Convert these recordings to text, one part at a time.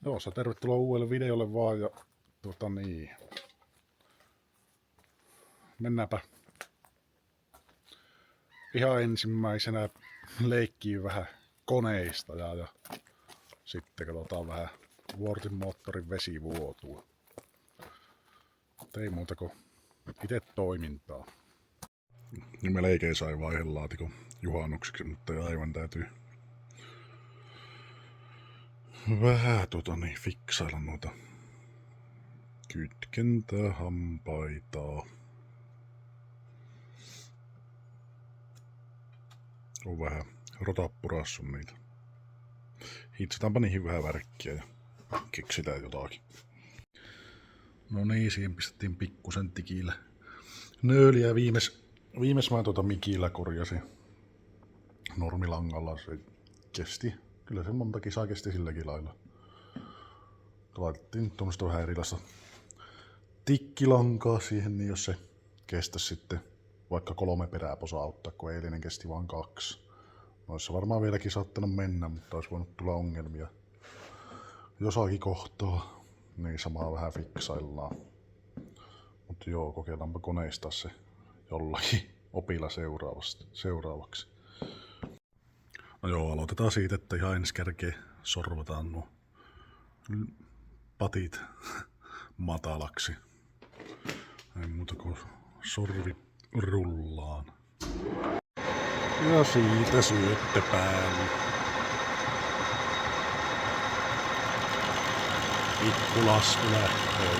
Joo, tervetuloa uudelle videolle vaan ja mennäänpä ihan ensimmäisenä leikkiin vähän koneista ja sitten katsotaan vähän Wortin moottorin vesivuotoa. Ei muuta kuin itse toimintaa. Niin melkein sai vaihelaatikon juhannukseksi, mutta aivan täytyy vähän fiksailla noita kytkentää hampaita. On vähän rotappurassu niitä. Hitsataanpa niihin vähän värkkiä ja keksitään jotakin. No niin, siihen pistettiin pikkusen tikillä nööliä. Viimes mä mikillä korjasin. Normilangalla se kesti. Kyllä se monta kisaa kesti silläkin lailla. Laitettiin tuommoista vähän erilaista tikkilankaa siihen, niin jos se kestäisi sitten vaikka 3 peräposaa auttaa, kun eilinen kesti vain 2. Noissa varmaan vieläkin saattanut mennä, mutta olisi voinut tulla ongelmia jossakin kohtaa. Niin samaa vähän fiksaillaan. Mutta joo, kokeillaanpa koneistaa se jollakin opilla seuraavaksi. No joo, aloitetaan siitä, että ihan ensi kärkeen sorvataan nuo patit matalaksi. Ei muuta kuin sorvi rullaan. Ja siitä syöttö päälle. Pikku lasku lähtee.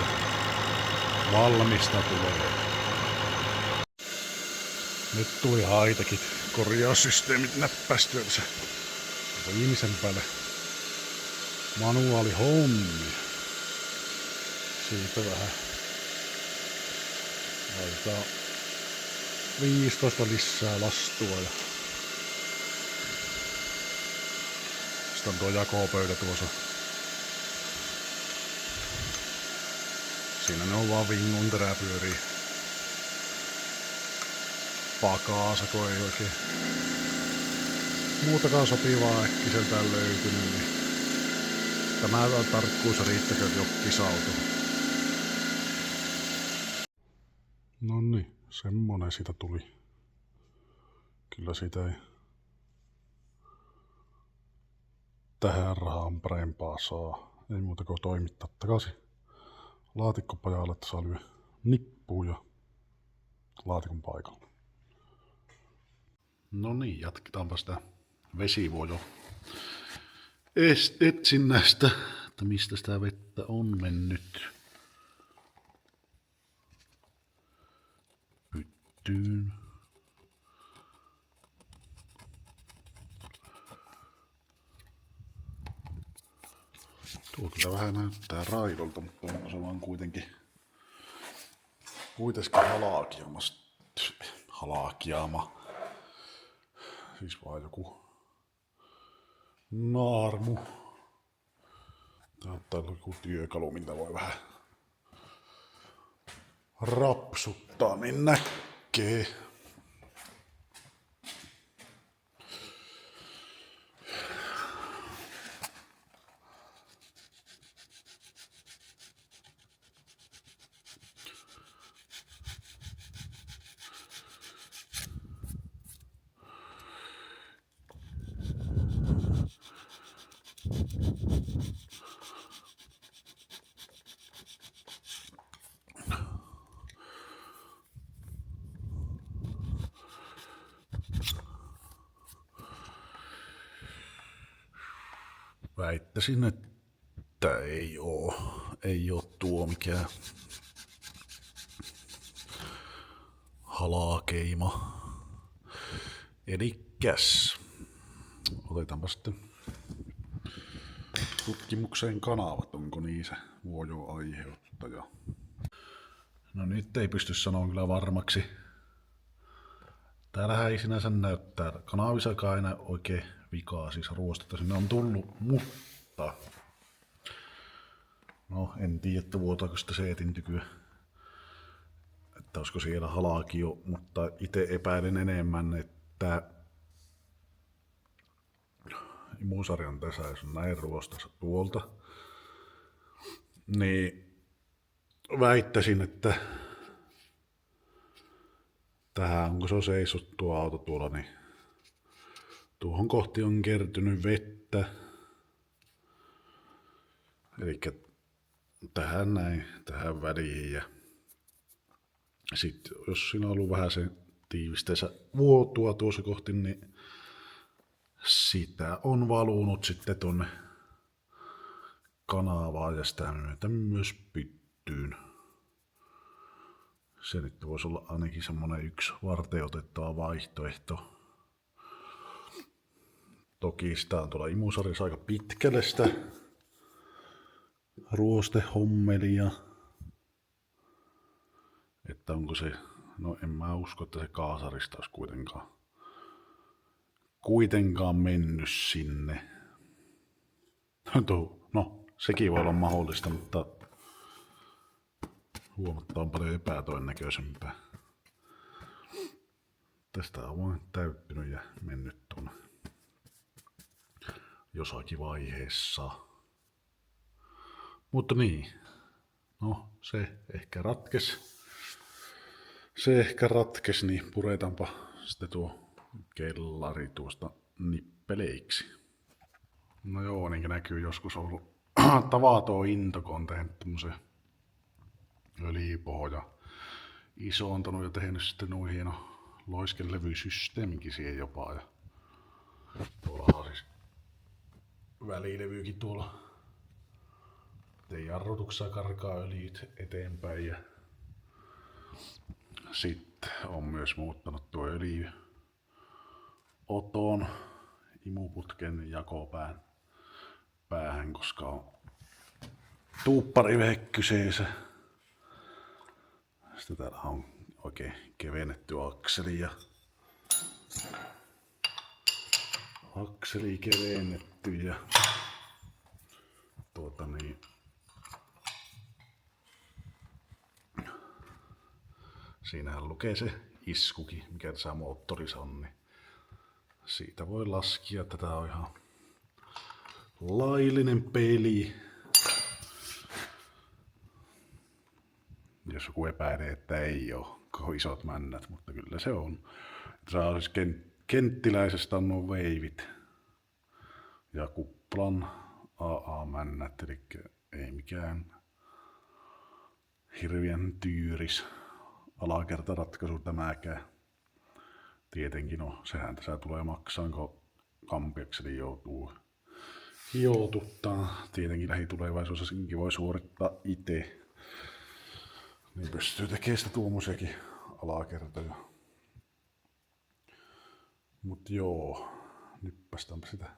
Valmista tulee. Nyt tuli haitakin. Korjaussysteemit näppästyönsä. Viimeisen päälle manuaali hommi. Siitä vähän laitetaan 15 lisää lastua ja sitten on tuo jakopöydä tuossa. Siinä ne on vaan vingun teräpyöriä. Pakaasa, kun ei oikein muutakaan sopivaa äkkiseltään löytynyt, niin tämä tarkkuus riittäkö jokkisauto. Noniin, semmonen siitä tuli. Kyllä siitä ei tähän rahaan parempaa saa. Ei muuta kuin toimittaa takaisin laatikkopajalle, että saa lyö nippuun ja laatikon paikalle. No niin, jatketaanpa sitä vesivuojo etsinnästä, että mistä sitä vettä on mennyt. Pyttyyn. Tuo kyllä vähän näyttää raidolta, mutta onko se vaan kuitenkin halakiama. Siis vaan joku naarmu. Tää on joku työkalu, mitä voi vähän rapsuttaa, niin näkee. Väittäisin, että ei oo tuo mikään halakeima. Elikkäs otetaanpa sitten tutkimukseen kanavat, onko niissä vuojo aiheuttaja. No nyt ei pysty sanoa kyllä varmaksi. Täällähän ei sinänsä näyttää kanavissakaan aina oikein vikaa, siis ruostetta sinne on tullut, mutta no en tiedä, että vuotaako sitä seetin tykyä, että olisiko siellä halaakin jo, mutta itse epäilen enemmän, että imusarjan tässä jos on näin ruostassa tuolta, Niin väittäisin, että tähän, kun se on seissyt tuo auto tuolla, niin tuohon kohti on kertynyt vettä. Eli tähän näin, tähän väliin. Ja sitten jos siinä on ollut vähän se tiivisteensä vuotua tuossa kohti, niin sitä on valunut sitten tonne kanavaan ja sitä myötä myös pyttyyn. Se nyt voisi olla ainakin semmonen yksi varteenotettava vaihtoehto. Toki sitä on tuolla imusarjassa aika pitkälle sitä ruostehommelia. Että onko se, no en mä usko, että se kaasarista olisi kuitenkaan mennyt sinne. No, sekin voi olla mahdollista, mutta huomattavan paljon epätodennäköisempää. Tästä on vain täyttynyt ja mennyt tuonne jossakin vaiheessa. Mutta niin, no se ehkä ratkes, niin puretaanpa sitten tuo kellari tuosta nippeleiksi. No joo, niin näkyy joskus ollut tavaton into, kun on tehnyt tämmösen öljypohja isoontanut ja tehnyt sitten noin hieno loiskelevysysteeminkin siihen jopa. Ja tuolla on siis välilevyykin tuolla. Ettei jarrutuksessa karkaa öljyt eteenpäin. Ja sitten on myös muuttanut tuo öljy oton imuputken jakopään päähän, koska on tuupparivehe kyseessä. Sitten täällä on oikein kevennetty akseli ja akseli kevennetty ja siinähän lukee se iskukin, mikä tässä moottorissa on, niin siitä voi laskea, että tää on ihan laillinen peli. Jos joku epäilee, että ei oo isot männät, mutta kyllä se on. Tässä on siis kenttiläisestä on nuo veivit ja kuplan AA-männät, eli ei mikään hirveän tyyris alakertaratkaisu tämäkään. Tietenkin no, sehän tässä tulee maksaan, kun kampiakseli joutuu hiotuttaa. Tietenkin lähitulevaisuudessa senkin voi suorittaa itse. Niin pystyy tekemään sitä tuommoisiakin alakertoja. Mut joo, nyt päästäänpä sitä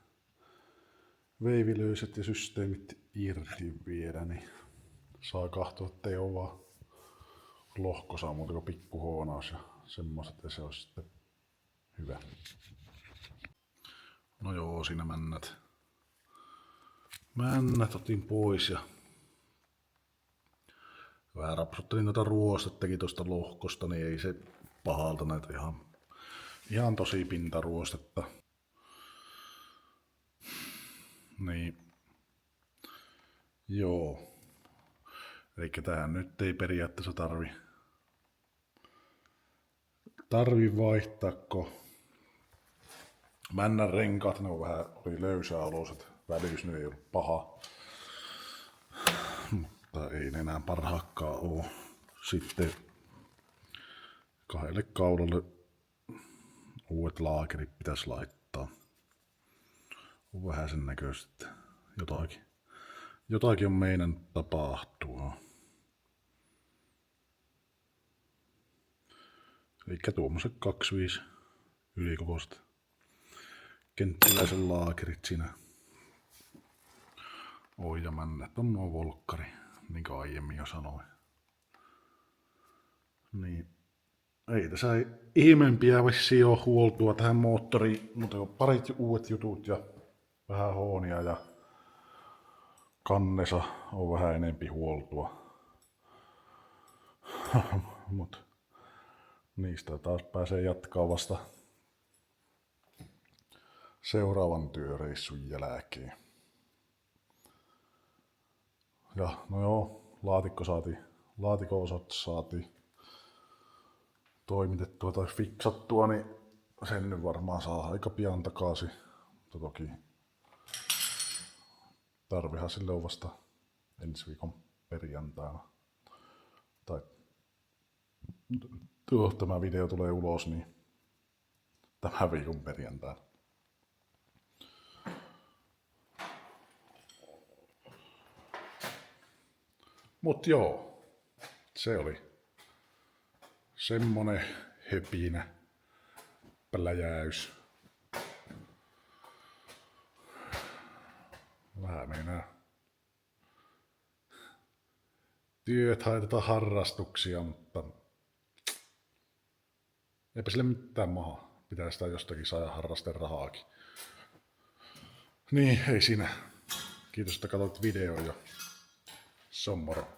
veivilöiset ja systeemit irti vielä, niin saa katsoa, ettei oo vaan lohkosaa muuta kuin pikkuhoonaus ja semmoset, ja se on sitten hyvä. No joo, siinä männät otin pois ja vähän rapsuttelin noita ruostettakin tuosta lohkosta, niin ei se pahalta näitä ihan tosi pintaruostetta. Niin. Joo. Eikä tähän nyt ei periaatteessa tarvi vaihtaa, kun männän renkaat, ne on vähän oli löysäoloiset. Välyys nyt ei ollut paha. Mutta ei ne enää parhaakkaan oo. Sitten kahdelle kaulalle uudet laakerit pitäisi laittaa. On vähän sen näköistä, että jotakin on meidän tapahtua. Elikkä tuommoiset 25 ylikokoiset kenttiläisen laakerit siinä. Oi ja männät on nuo volkkari, niin kuin aiemmin jo sanoin. Niin. Ei tässä ihmeempiä vissiin ole huoltua tähän moottoriin, mutta on parit uudet jutut ja vähän hoonia ja kannessa on vähän enempi huoltua. Mut niistä taas pääsee jatkaa vasta seuraavan työreissun jälkeen. Ja no joo, laatikon osat saatiin toimitettua tai fiksattua, niin sen nyt varmaan saa aika pian takaisin. Mutta toki tarvihan sille on vasta ensi viikon perjantaina. Tai tämä video tulee ulos, niin tämän viikon perjantaina. Mut joo, se oli semmonen höpinä, pläjäys. Vähän meinaa työt haiteta harrastuksia, mutta eipä sille mitään maha. Pitää sitä jostakin saada harrasten rahaakin. Niin, ei siinä. Kiitos, että katsoit videon ja se on moro.